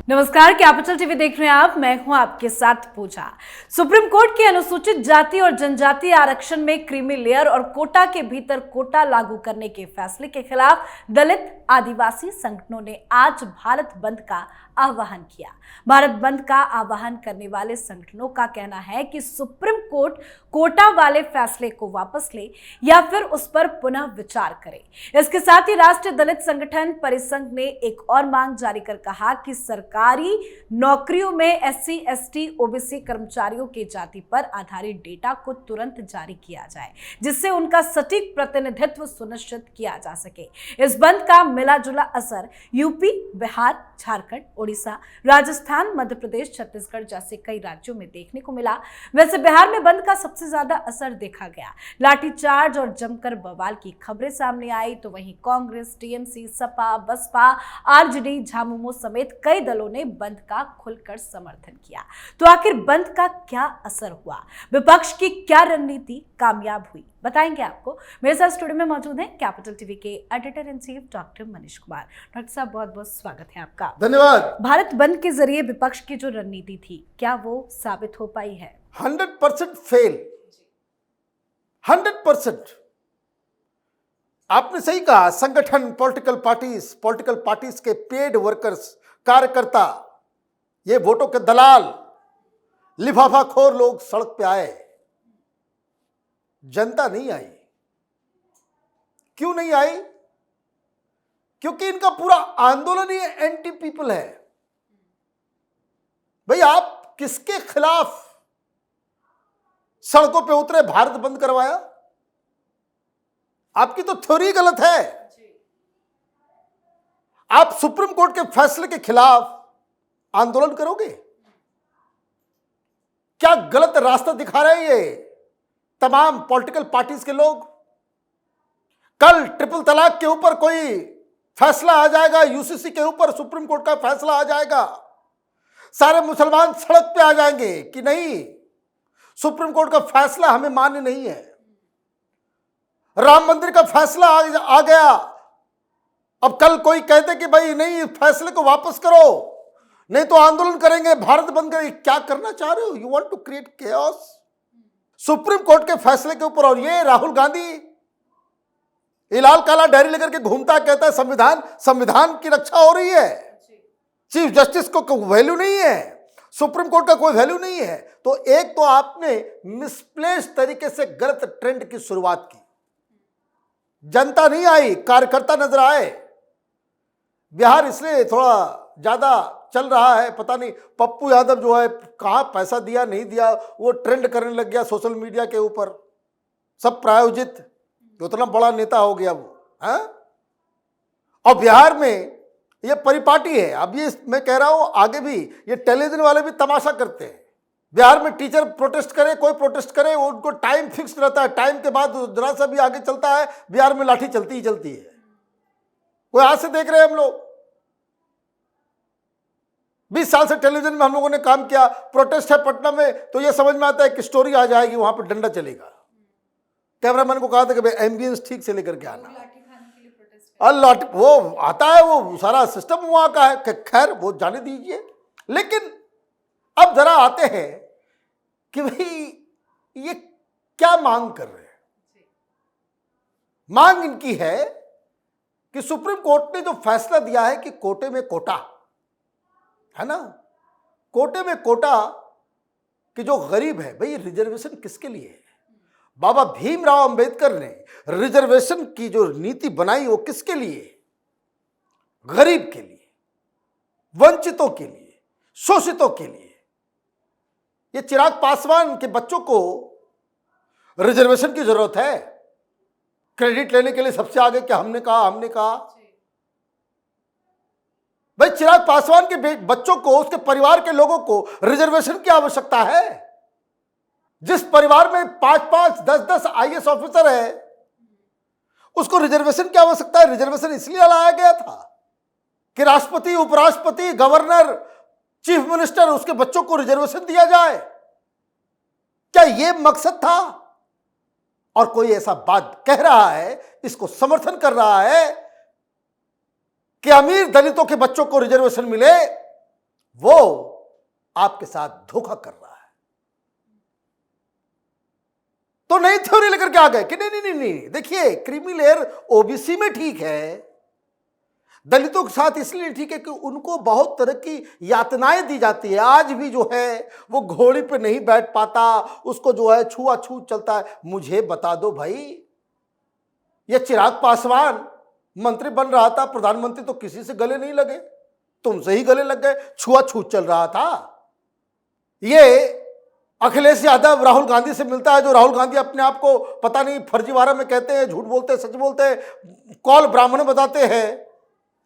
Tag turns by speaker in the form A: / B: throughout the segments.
A: नमस्कार, capital TV देख रहे हैं आप। मैं हूं आपके साथ पूजा। सुप्रीम कोर्ट के अनुसूचित जाति और जनजाति आरक्षण में क्रीमी लेयर और कोटा के भीतर कोटा लागू करने के फैसले के खिलाफ दलित आदिवासी संगठनों ने आज भारत बंद का आह्वान किया। भारत बंद का आह्वान करने वाले संगठनों का कहना है कि सुप्रीम कोर्ट कोटा वाले फैसले को वापस ले या फिर उस पर पुनः विचार करे। इसके साथ ही राष्ट्रीय दलित संगठन परिसंघ ने एक और मांग जारी कर कहा कि सरकारी नौकरियों में एससी, एसटी, ओबीसी कर्मचारियों के जाति पर आधारित डेटा को तुरंत जारी किया जाए, जिससे उनका सटीक प्रतिनिधित्व सुनिश्चित किया जा सके। इस बंद का मिला जुला असर यूपी, बिहार, झारखंड, ओडिशा, राजस्थान, मध्य प्रदेश, छत्तीसगढ़ जैसे कई राज्यों में देखने को मिला। वैसे बिहार में बंद का सबसे ज्यादा असर देखा गया। लाठीचार्ज और जमकर बवाल की खबरें सामने आई, तो वहीं कांग्रेस, टीएमसी, सपा, बसपा, आरजेडी, झामुमो समेत कई दलों ने बंद का खुलकर समर्थन किया। तो आखिर बंद का क्या असर हुआ, विपक्ष की क्या रणनीति कामयाब हुई, बताएंगे आपको। मेरे साथ स्टूडियो में मौजूद हैं कैपिटल टीवी के editor in chief doctor Manish Kumar. Doctor साहब, बहुत बहुत स्वागत है आपका।
B: धन्यवाद।
A: भारत बंद के जरिए विपक्ष की जो रणनीति थी, क्या वो साबित हो पाई है?
B: 100% फेल। 100%। आपने सही कहा। संगठन, पॉलिटिकल पार्टीज के पेड वर्कर्स, कार्यकर्ता, ये वोटों के दलाल, लिफाफाखोर लोग सड़क पे आए, जनता नहीं आई। क्यों नहीं आई? क्योंकि इनका पूरा आंदोलन ही एंटी पीपल है। भाई, आप किसके खिलाफ सड़कों पे उतरे, भारत बंद करवाया? आपकी तो थ्योरी गलत है। आप सुप्रीम कोर्ट के फैसले के खिलाफ आंदोलन करोगे? क्या गलत रास्ता दिखा रहे हैं ये तमाम पॉलिटिकल पार्टीज के लोग? कल ट्रिपल तलाक के ऊपर कोई फैसला आ जाएगा, यूसीसी के ऊपर सुप्रीम कोर्ट का फैसला आ जाएगा, सारे मुसलमान सड़क पे आ जाएंगे कि नहीं, सुप्रीम कोर्ट का फैसला हमें मान्य नहीं है। राम मंदिर का फैसला आ गया, अब कल कोई कहते कि भाई नहीं, फैसले को वापस करो, नहीं तो आंदोलन करेंगे, भारत बंद करेंगे। क्या करना चाह रहे हो? You want to create chaos supreme court के फैसले के ऊपर। और ये राहुल गांधी ये लाल काला डायरी लेकर के घूमता, कहता है संविधान की रक्षा हो रही है, चीफ जस्टिस को वैल्यू नहीं है, सुप्रीम कोर्ट का कोई वैल्यू नहीं है। तो एक तो आपने मिसप्लेस तरीके से गलत ट्रेंड की शुरुआत की। जनता नहीं आई, कार्यकर्ता नजर आए। बिहार इसलिए थोड़ा ज्यादा चल रहा है, पता नहीं पप्पू यादव जो है कहां पैसा दिया नहीं दिया, वो ट्रेंड करने लग गया सोशल मीडिया के ऊपर, सब प्रायोजित, उतना बड़ा नेता हो गया वो है। और बिहार में ये परिपाटी है। अब ये मैं कह रहा हूं, आगे भी ये टेलीविजन वाले भी तमाशा करते हैं। बिहार में टीचर प्रोटेस्ट करे, कोई प्रोटेस्ट करे, उनको टाइम फिक्स रहता है, टाइम के बाद जरा सा भी आगे चलता है, बिहार में लाठी चलती ही चलती है। कोई आज से देख रहे हैं हम लोग, 20 साल से टेलीविजन में हम लोगों ने काम किया। प्रोटेस्ट है पटना में, तो ये समझ में आता है कि स्टोरी आ जाएगी, वहां पर डंडा चलेगा। कैमरामैन को कहा था कि भाई एम्बियंस ठीक से लेकर के आना। लाठी वो आता है, वो सारा सिस्टम वहां का है। खैर, वो जाने दीजिए। लेकिन अब जरा आते हैं कि भाई ये क्या मांग कर रहे हैं। मांग इनकी है कि सुप्रीम कोर्ट ने जो फैसला दिया है कि कोटे में कोटा है ना, कोटे में कोटा कि जो गरीब है, भाई रिजर्वेशन किसके लिए है? बाबा भीमराव अंबेडकर ने रिजर्वेशन की जो नीति बनाई, वो किसके लिए? गरीब के लिए, वंचितों के लिए, शोषितों के लिए। ये चिराग पासवान के बच्चों को रिजर्वेशन की जरूरत है, क्रेडिट लेने के लिए सबसे आगे क्या हमने कहा। भाई, चिराग पासवान के बच्चों को, उसके परिवार के लोगों को रिजर्वेशन की आवश्यकता है। जिस परिवार में 5-5, 10-10 आईएएस ऑफिसर है, उसको रिजर्वेशन की आवश्यकता है। रिजर्वेशन इसलिए लाया गया था कि राष्ट्रपति, उपराष्ट्रपति, गवर्नर, चीफ मिनिस्टर, उसके बच्चों को रिजर्वेशन दिया जाए। क्या यह मकसद था? और कोई ऐसा बात कह रहा है, इसको समर्थन कर रहा है कि अमीर दलितों के बच्चों को रिजर्वेशन मिले, वो आपके साथ धोखा कर रहा है। तो नई थ्योरी लेकर के आ गए कि नहीं नहीं नहीं नहीं, देखिए क्रीमी लेयर ओबीसी में ठीक है, दलितों के साथ इसलिए ठीक है कि उनको बहुत तरह की यातनाएं दी जाती है। आज भी जो है वो घोड़ी पे नहीं बैठ पाता, उसको जो है छुआछूत चलता है। मुझे बता दो भाई, ये चिराग पासवान मंत्री बन रहा था, प्रधानमंत्री, तो किसी से गले नहीं लगे, तुमसे ही गले लग गए, छुआछूत चल रहा था। ये अखिलेश यादव राहुल गांधी से मिलता है, जो राहुल गांधी अपने आप को पता नहीं फर्जीवाड़ा में कहते हैं, झूठ बोलते हैं, सच बोलते हैं, कौल ब्राह्मण बताते हैं,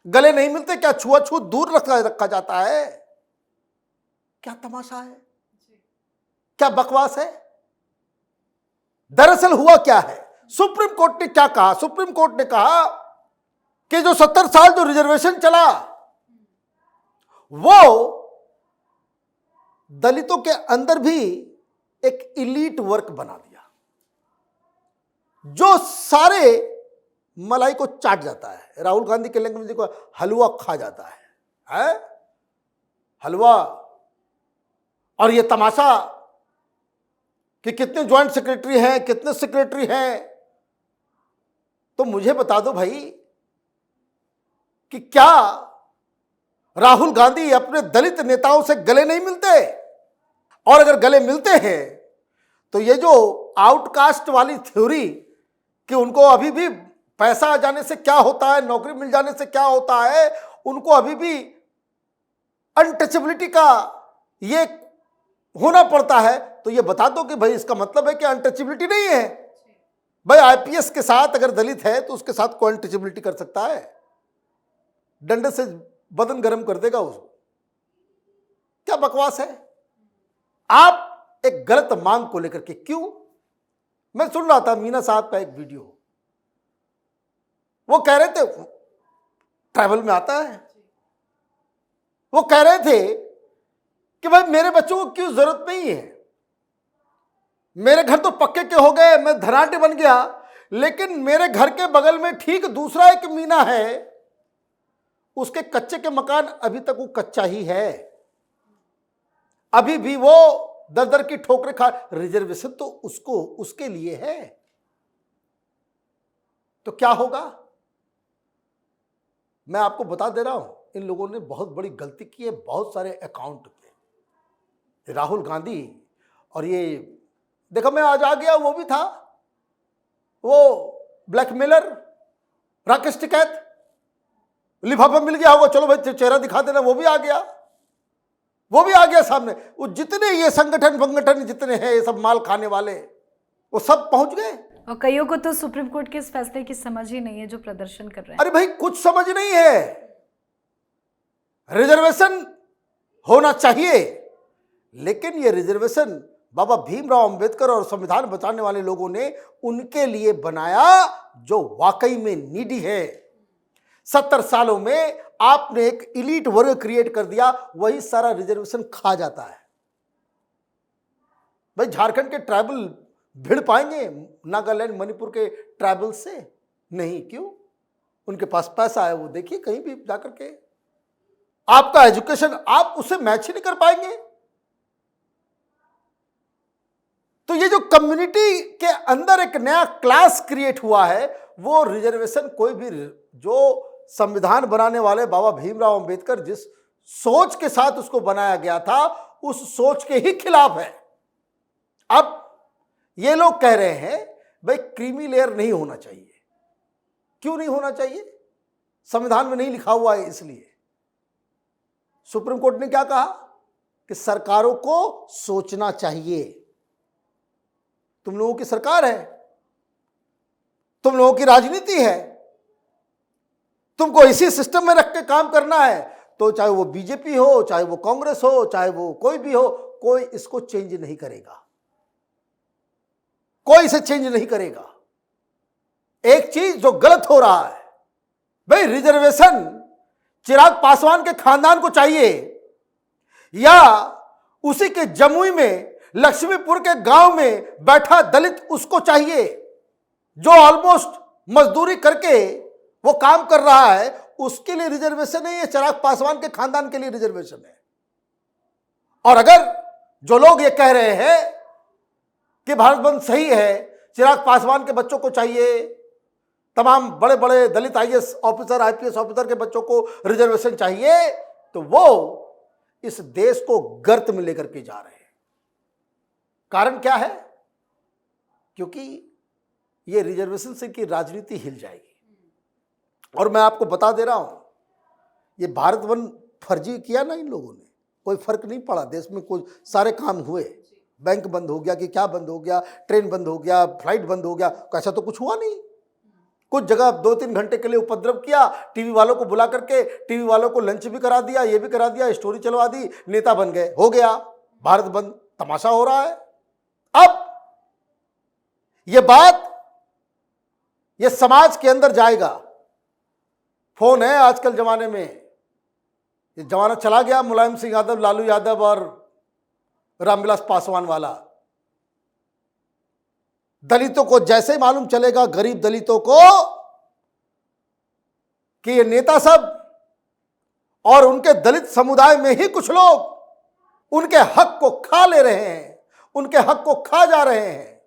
B: गले नहीं मिलते। क्या छुआछूत दूर रखा जाता है? क्या तमाशा है, क्या बकवास है? दरअसल हुआ क्या है, सुप्रीम कोर्ट ने क्या कहा? सुप्रीम कोर्ट ने कहा कि जो 70 साल जो रिजर्वेशन चला वो दलितों के अंदर भी एक इलीट वर्ग बना दिया, जो सारे मलाई को चाट जाता है। राहुल गांधी के लैंग्वेज को हलवा खा जाता है, हलवा। और ये तमाशा कि कितने ज्वाइंट सेक्रेटरी हैं, कितने सेक्रेटरी हैं। तो मुझे बता दो भाई कि क्या राहुल गांधी अपने दलित नेताओं से गले नहीं मिलते? और अगर गले मिलते हैं तो ये जो आउटकास्ट वाली थ्योरी कि उनको अभी भी पैसा आ जाने से क्या होता है, नौकरी मिल जाने से क्या होता है, उनको अभी भी अनटचेबिलिटी का ये होना पड़ता है, तो ये बता दो कि भाई इसका मतलब है कि अनटचेबिलिटी नहीं है। भाई आईपीएस के साथ अगर दलित है तो उसके साथ कोई अनटचेबिलिटी कर सकता है? डंडे से बदन गर्म कर देगा उसको। क्या बकवास है? आप एक गलत मांग को लेकर के क्यों? मैं सुन रहा था मीना साहब का एक वीडियो, वो कह रहे थे, ट्रैवल में आता है, वो कह रहे थे कि भाई मेरे बच्चों को क्यों जरूरत नहीं है, मेरे घर तो पक्के के हो गए, मैं धनाढ्य बन गया, लेकिन मेरे घर के बगल में ठीक दूसरा एक मीना है, उसके कच्चे के मकान अभी तक वो कच्चा ही है, अभी भी वो दर दर की ठोकरें खा। रिजर्वेशन तो उसको उसके लिए है, तो क्या होगा? मैं आपको बता दे रहा हूं, इन लोगों ने बहुत बड़ी गलती की है बहुत सारे अकाउंट पे। राहुल गांधी और ये देखो, मैं आज आ गया, वो भी था, वो ब्लैकमेलर राकेश टिकैत, लिफाफा मिल गया होगा, चलो भाई चेहरा दिखा देना, वो भी आ गया, वो भी आ गया सामने। वो जितने ये संगठन जितने हैं, ये सब माल खाने वाले, वो सब पहुंच गए।
A: और कईयों को तो सुप्रीम कोर्ट के इस फैसले की समझ ही नहीं है, जो प्रदर्शन कर रहे हैं।
B: अरे भाई कुछ समझ नहीं है, रिजर्वेशन होना चाहिए, लेकिन ये रिजर्वेशन बाबा भीमराव अंबेडकर और संविधान बचाने वाले लोगों ने उनके लिए बनाया, जो वाकई में नीडी है। 70 सालों में आपने एक इलीट वर्ग क्रिएट कर दिया, वही सारा रिजर्वेशन खा जाता है। भाई झारखंड के ट्राइबल भिड़ पाएंगे नागालैंड मणिपुर के ट्राइबल से? नहीं। क्यों? उनके पास पैसा है, वो देखिए कहीं भी जाकर के आपका एजुकेशन आप उससे मैच ही नहीं कर पाएंगे। तो ये जो कम्युनिटी के अंदर एक नया क्लास क्रिएट हुआ है, वो रिजर्वेशन कोई भी, जो संविधान बनाने वाले बाबा भीमराव अंबेडकर जिस सोच के साथ उसको बनाया गया था, उस सोच के ही खिलाफ है। अब ये लोग कह रहे हैं भाई क्रीमी लेयर नहीं होना चाहिए। क्यों नहीं होना चाहिए? संविधान में नहीं लिखा हुआ है, इसलिए। सुप्रीम कोर्ट ने क्या कहा कि सरकारों को सोचना चाहिए। तुम लोगों की सरकार है, तुम लोगों की राजनीति है, तुमको इसी सिस्टम में रख के काम करना है, तो चाहे वो बीजेपी हो, चाहे वो कांग्रेस हो, चाहे वो कोई भी हो, कोई इसको चेंज नहीं करेगा, कोई इसे चेंज नहीं करेगा। एक चीज जो गलत हो रहा है, भाई रिजर्वेशन चिराग पासवान के खानदान को चाहिए, या उसी के जमुई में लक्ष्मीपुर के गांव में बैठा दलित उसको चाहिए, जो ऑलमोस्ट मजदूरी करके वो काम कर रहा है, उसके लिए रिजर्वेशन नहीं है, चिराग पासवान के खानदान के लिए रिजर्वेशन है। और अगर जो लोग ये कह रहे हैं कि भारत बंद सही है, चिराग पासवान के बच्चों को चाहिए, तमाम बड़े बड़े दलित आईएएस ऑफिसर आईपीएस ऑफिसर के बच्चों को रिजर्वेशन चाहिए, तो वो इस देश को गर्त में लेकर के जा रहे हैं। कारण क्या है? क्योंकि ये रिजर्वेशन से की राजनीति हिल जाएगी। और मैं आपको बता दे रहा हूं, ये भारत बंद फर्जी किया ना इन लोगों ने, कोई फर्क नहीं पड़ा देश में, कोई सारे काम हुए, बैंक बंद हो गया कि क्या बंद हो गया, ट्रेन बंद हो गया, फ्लाइट बंद हो गया, ऐसा तो कुछ हुआ नहीं। कुछ जगह 2-3 घंटे के लिए उपद्रव किया, टीवी वालों को बुला करके टीवी वालों को लंच भी करा दिया, ये भी करा दिया, स्टोरी चलवा दी, नेता बन गए, हो गया भारत बंद, तमाशा हो रहा है। अब ये बात ये समाज के अंदर जाएगा। फोन है आजकल जमाने में, ये जमाना चला गया मुलायम सिंह यादव, लालू यादव और रामविलास पासवान वाला। दलितों को जैसे मालूम चलेगा, गरीब दलितों को, कि ये नेता सब और उनके दलित समुदाय में ही कुछ लोग उनके हक को खा ले रहे हैं, उनके हक को खा जा रहे हैं,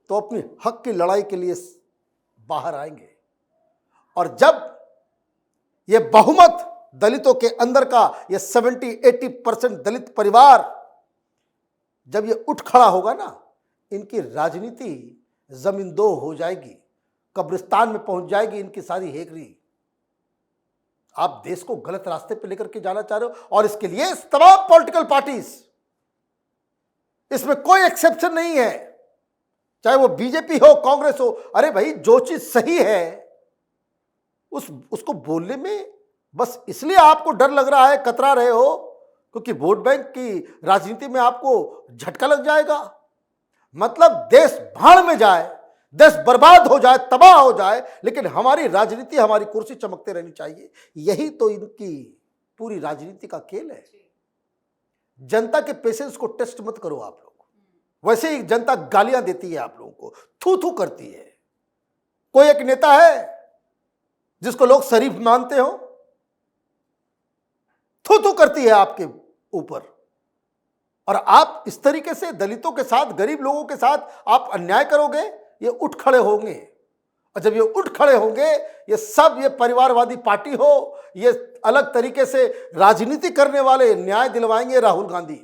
B: तो अपनी हक की लड़ाई के लिए बाहर आएंगे। और जब ये बहुमत दलितों के अंदर का, ये 70-80% दलित परिवार जब ये उठ खड़ा होगा ना, इनकी राजनीति जमींदो हो जाएगी, कब्रिस्तान में पहुंच जाएगी इनकी सारी हेकड़ी। आप देश को गलत रास्ते पे लेकर के जाना चाह रहे हो, और इसके लिए तमाम पॉलिटिकल पार्टीज, इसमें कोई एक्सेप्शन नहीं है, चाहे वो बीजेपी हो, कांग्रेस हो। अरे भाई, जो चीज सही है उसको बोलने में बस इसलिए आपको डर लग रहा है, कतरा रहे हो, क्योंकि वोट बैंक की राजनीति में आपको झटका लग जाएगा। मतलब देश भाड़ में जाए, देश बर्बाद हो जाए, तबाह हो जाए, लेकिन हमारी राजनीति, हमारी कुर्सी चमकते रहनी चाहिए। यही तो इनकी पूरी राजनीति का खेल है। जनता के पेशेंस को टेस्ट मत करो आप लोग। वैसे ही जनता गालियां देती है आप लोगों को, थू थू करती है। कोई एक नेता है जिसको लोग शरीफ मानते हो, थू थू करती है आपके ऊपर। और आप इस तरीके से दलितों के साथ, गरीब लोगों के साथ आप अन्याय करोगे, ये उठ खड़े होंगे। और जब ये उठ खड़े होंगे, ये सब, ये परिवारवादी पार्टी हो, ये अलग तरीके से राजनीति करने वाले न्याय दिलवाएंगे। राहुल गांधी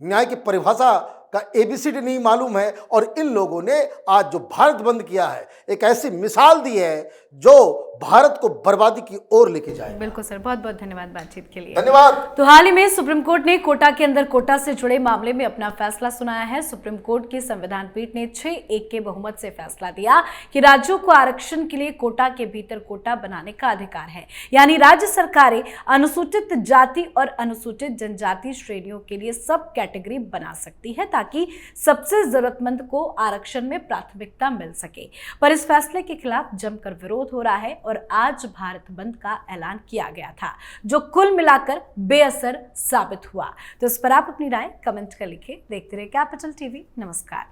B: न्याय की परिभाषा का एबीसीडी नहीं मालूम है, और इन लोगों ने आज जो भारत बंद किया है, एक ऐसी मिसाल दी है जो भारत को बर्बादी की ओर लेके जाए।
A: बिल्कुल सर, बहुत बहुत धन्यवाद बातचीत के लिए।
B: धन्यवाद।
A: तो हाल ही में सुप्रीम कोर्ट ने कोटा के अंदर कोटा से जुड़े मामले में अपना फैसला सुनाया है। सुप्रीम कोर्ट की संविधान पीठ ने 6-1 के बहुमत से फैसला दिया कि राज्यों को आरक्षण के लिए कोटा के भीतर कोटा बनाने का अधिकार है। यानी राज्य सरकारें अनुसूचित जाति और अनुसूचित जनजाति श्रेणियों के लिए सब कैटेगरी बना सकती है, ताकि सबसे जरूरतमंद को आरक्षण में प्राथमिकता मिल सके। पर इस फैसले के खिलाफ जमकर विरोध हो रहा है, और आज भारत बंद का ऐलान किया गया था, जो कुल मिलाकर बेअसर साबित हुआ। तो इस पर आप अपनी राय कमेंट कर लिखिए। देखते रहिए कैपिटल टीवी। नमस्कार।